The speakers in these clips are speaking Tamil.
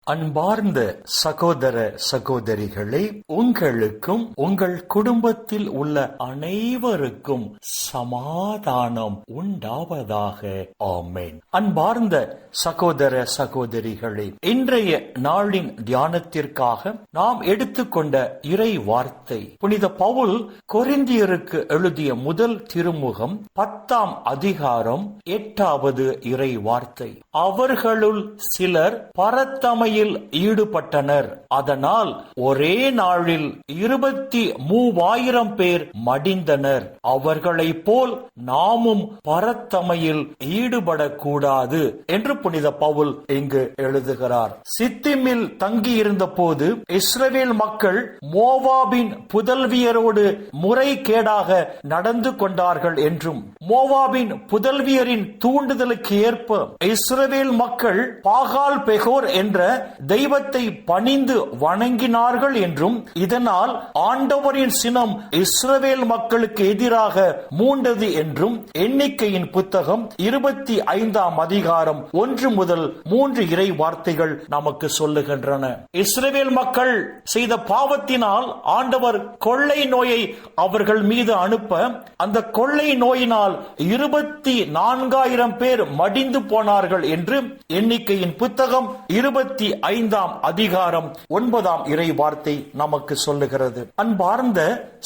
அன்பார்ந்த சகோதர சகோதரிகளே, உங்களுக்கும் உங்கள் குடும்பத்தில் உள்ள அனைவருக்கும் சமாதானம் உண்டாவதாக. ஆமென். அன்பார்ந்த சகோதர சகோதரிகளே, இன்றைய நாளின் தியானத்திற்காக நாம் எடுத்துக்கொண்ட இறை வார்த்தை புனித பவுல் கொரிந்தியருக்கு எழுதிய முதல் திருமுகம் 10ஆம் அதிகாரம் 8வது இறை வார்த்தை. அவர்களுள் சிலர் பரத்தமையில் ஈடுபட்டனர். அதனால் ஒரே நாளில் 23,000 பேர் மடிந்தனர். அவர்களைப் போல் நாமும் பரத்தமையில் ஈடுபடக்கூடாது என்று புனித பவுல் இங்கு எழுதுகிறார். சித்திமில் தங்கியிருந்த போது இஸ்ரவேல் மக்கள் மோவாபின் புதல்வியரோடு முறைகேடாக நடந்து கொண்டார்கள் என்றும், மோவாபின் புதல்வியரின் தூண்டுதலுக்கு ஏற்ப இஸ்ரவேல் மக்கள் பாகால் பெகோர் என்ற தெய்வத்தை பணிந்து வணங்கினார்கள் என்றும், இதனால் ஆண்டவரின் சினம் இஸ்ரவேல் மக்களுக்கு எதிராக மூண்டது என்றும் எண்ணிக்கையின் புத்தகம் 25ஆம் அதிகாரம் 1 முதல் 3 இறை வார்த்தைகள் நமக்கு சொல்லுகின்றன. இஸ்ரவேல் மக்கள் செய்த பாவத்தினால் ஆண்டவர் கொள்ளை நோயை அவர்கள் மீது அனுப்ப, அந்த கொள்ளை நோயினால் 24,000 பேர் மடிந்து போனார்கள் என்று எண்ணிக்கையின் புத்தகம் 25ஆம் அதிகாரம் 9ஆம் இறை வார்த்தை நமக்கு சொல்லுகிறது. அன்பார்ந்த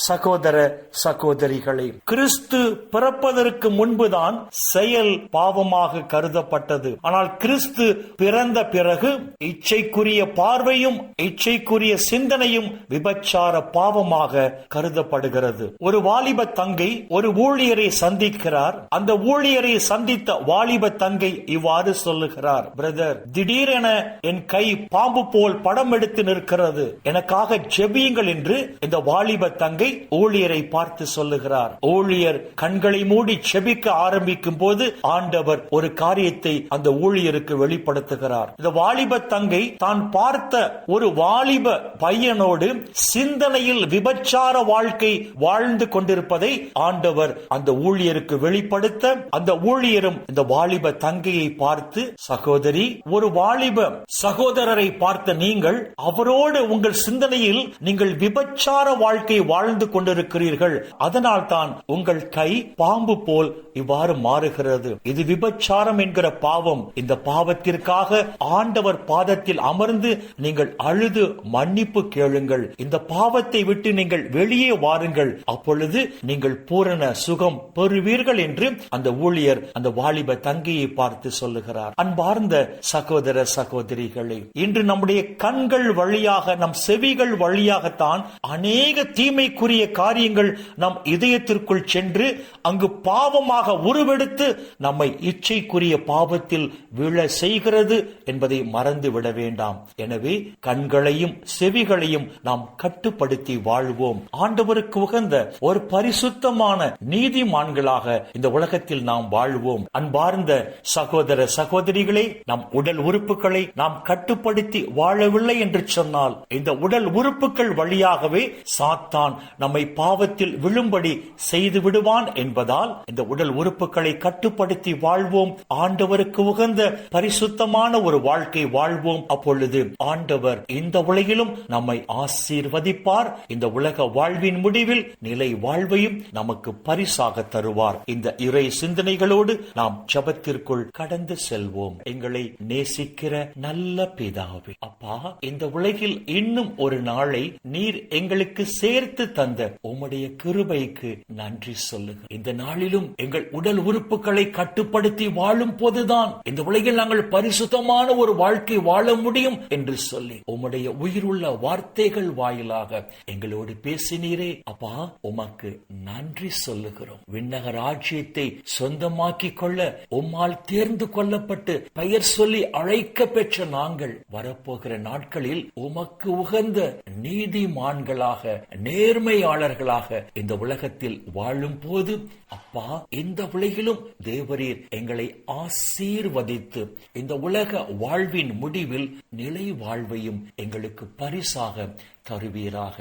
சகோதர சகோதரிகளே, கிறிஸ்து பிறப்பதற்கு முன்புதான் செயல் பாவமாக கருதப்பட்டது. ஆனால் கிறிஸ்து பிறந்த பிறகு இச்சைக்குரிய பார்வையும் இச்சைக்குரிய சிந்தனையும் விபச்சார பாவமாக கருதப்படுகிறது. ஒரு வாலிப தங்கை ஒரு ஊழியரை சந்திக்கிறார். அந்த ஊழியரை சந்தித்த வாலிப தங்கை இவ்வாறு சொல்லுகிறார்: பிரதர், திடீரென என் கை பாம்பு போல் படம் எடுத்து நிற்கிறது, எனக்காக ஜெபியுங்கள் என்று இந்த வாலிப தங்கை ஊழியரை பார்த்து சொல்லுகிறார். ஊழியர் கண்களை மூடி ஜெபிக்க ஆரம்பிக்கும் போது ஆண்டவர் ஒரு காரியத்தை அந்த ஊழியருக்கு வெளிப்படுத்துகிறார். இந்த வாலிப தங்கை தான் பார்த்த ஒரு வாலிப பையனோடு சிந்தனையில் விபச்சார வாழ்க்கை வாழ்ந்து கொண்டிருப்பதை ஆண்டவர் அந்த ஊழியருக்கு வெளிப்படுத்த, அந்த ஊழியரும் இந்த வாலிப தங்கையை பார்த்து, சகோதரி, ஒரு வாலிப சகோதரரை பார்த்த நீங்கள் அவரோடு உங்கள் சிந்தனையில் நீங்கள் விபச்சார வாழ்க்கை வாழ்ந்து கொண்டிருக்கிறீர்கள், அதனால் தான் உங்கள் கை பாம்பு போல் இவ்வாறு மாறுகிறது. இது விபச்சாரம் என்கிற பாவம். இந்த பாவத்திற்காக ஆண்டவர் பாதத்தில் அமர்ந்து நீங்கள் அழுது மன்னிப்பு கேளுங்கள். இந்த பாவத்தை விட்டு நீங்கள் வெளியே வாருங்கள், அப்பொழுது நீங்கள் பூரண சுகம் பெறுவீர்கள் என்று அந்த ஊழியர் அந்த வாலிப தங்கையை பார்த்து சொல்லுகிறார். அன்பார்ந்த சகோதர சகோதரிகளே, இன்று நம்முடைய கண்கள் வழியாக, நம் செவிகள் வழியாகத்தான் அநேக தீமைக்குரிய காரியங்கள் நம் இதயத்திற்குள் சென்று அங்கு பாவமாக உருவெடுத்து நம்மை இச்சைக்குரிய பாவத்தில் விழ செய்கிறது என்பதை மறந்து விட வேண்டாம். எனவே கண்களையும் செவிகளையும் நாம் கட்டுப்படுத்தி வாழ்வோம். ஆண்டவருக்கு உகந்த ஒரு பரிசுத்தமான நீதிமான்களாக இந்த உலகத்தில் நாம் வாழ்வோம். அன்பார்ந்த சகோதர சகோதரிகளே, நம் உடல் உறுப்புகளை நாம் கட்டுப்படுத்தி வாழவில்லை என்று சொன்னால் இந்த உடல் உறுப்புகள் வழியாகவே சாத்தான் நம்மை பாவத்தில் விழும்படி செய்து விடுவான் என்பதால் இந்த உடல் உறுப்புகளை கட்டுப்படுத்தி வாழ்வோம். ஆண்டவருக்கு உகந்த பரிசுத்தமான ஒரு வாழ்க்கை வாழ்வோம். அப்பொழுது ஆண்டவர் இந்த உலகிலும் நம்மை ஆசீர்வதிப்பார். இந்த உலக வாழ்வின் முடிவில் நிலை வாழ்வையும் நமக்கு பரிசாக தருவார். இந்த இறை சிந்தனைகளோடு நாம் ஜெபத்திற்குள் கடந்து செல்வோம். எங்களை நேசிக்கிற நல்ல பிதாவே, அப்பா, இந்த உலகில் இன்னும் ஒரு நாளை நீர் எங்களுக்கு சேர்த்து தந்த உம்முடைய கிருபைக்கு நன்றி சொல்லுங்க. இந்த நாளிலும் எங்கள் உடல் உறுப்புகளை கட்டுப்படுத்தி வாழும் போதுதான் இந்த உலகில் நாங்கள் பரிசுத்தமான ஒரு வாழ்க்கை வாழ முடியும் என்று சொல்லி உம்முடைய உயிருள்ள வார்த்தைகள் வாயிலாக எங்களோடு பேசினீரே. அப்பா, உமக்கு நன்றி சொல்லுகிறோம். விண்ணக ராஜ்யத்தை சொந்தமாக்கிக் கொள்ள உம்மால் தேர்ந்து கொள்ளப்பட்டு பெயர் சொல்லி அழைக்க பெற்ற நாங்கள் வரப்போகிற நாட்களில் உமக்கு உகந்த நீதிமான்களாக, நேர்மையாளர்களாக இந்த உலகத்தில் வாழும் போது அப்பா, இந்த உலகிலும் தேவரீர் எங்களை ஆசீர்வதித்து இந்த உலக வாழ்வின் முடிவில் நிலை வாழ்வையும் எங்களுக்கு பரிசாக தருவீராக.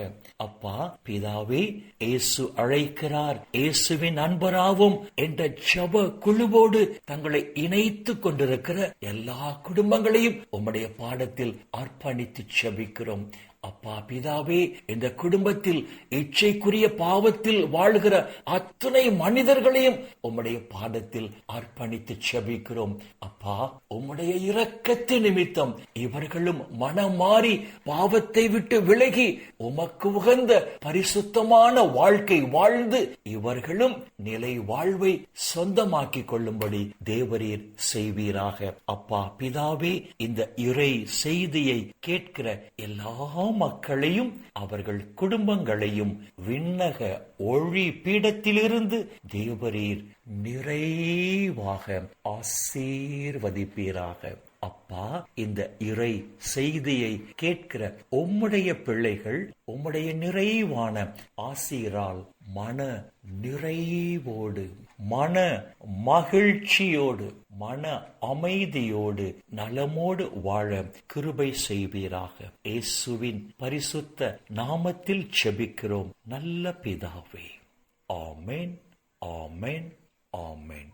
அப்பா பிதாவே, இயேசு அழைக்கிறார், இயேசுவின் அன்பராவும் என்ற ஜெப குழுவோடு தங்களை இணைத்துக் கொண்டிருக்கிற எல்லா குடும்பங்களையும் உம்முடைய பாதத்தில் அர்ப்பணித்து ஜெபிக்கிறோம். அப்பா பிதாவே, இந்த குடும்பத்தில் இச்சைக்குரிய பாவத்தில் வாழ்கிற அத்தனை மனிதர்களையும் உம்முடைய பாதத்தில் அர்ப்பணித்து ஜெபிக்கிறோம். அப்பா, உம்முடைய இரக்கத்தின் நிமித்தம் இவர்களும் மனம் மாறி பாவத்தை விட்டு விலகி உமக்கு உகந்த பரிசுத்தமான வாழ்க்கை வாழ்ந்து இவர்களும் நிலை வாழ்வை சொந்தமாக்கிக் கொள்ளும்படி தேவரீர் செய்வீராக. அப்பா பிதாவே, இந்த இறை செய்தியை கேட்கிற எல்லா மக்களையும் அவர்கள் குடும்பங்களையும் விண்ணக ஒளி பீடத்திலிருந்து தேவரீர் நிறைவாக ஆசீர்வதிப்பீராக. அப்பா, இந்த இறை செய்தியை கேட்கிற உம்முடைய பிள்ளைகள் உம்முடைய நிறைவான ஆசீரால் மன நிறைவோடு, மன மகிழ்ச்சியோடு, மன அமைதியோடு, நலமோடு வாழ கிருபை செய்வீராக. இயேசுவின் பரிசுத்த நாமத்தில் ஜெபிக்கிறோம் நல்ல பிதாவே. ஆமென், ஆமென், ஆமென்.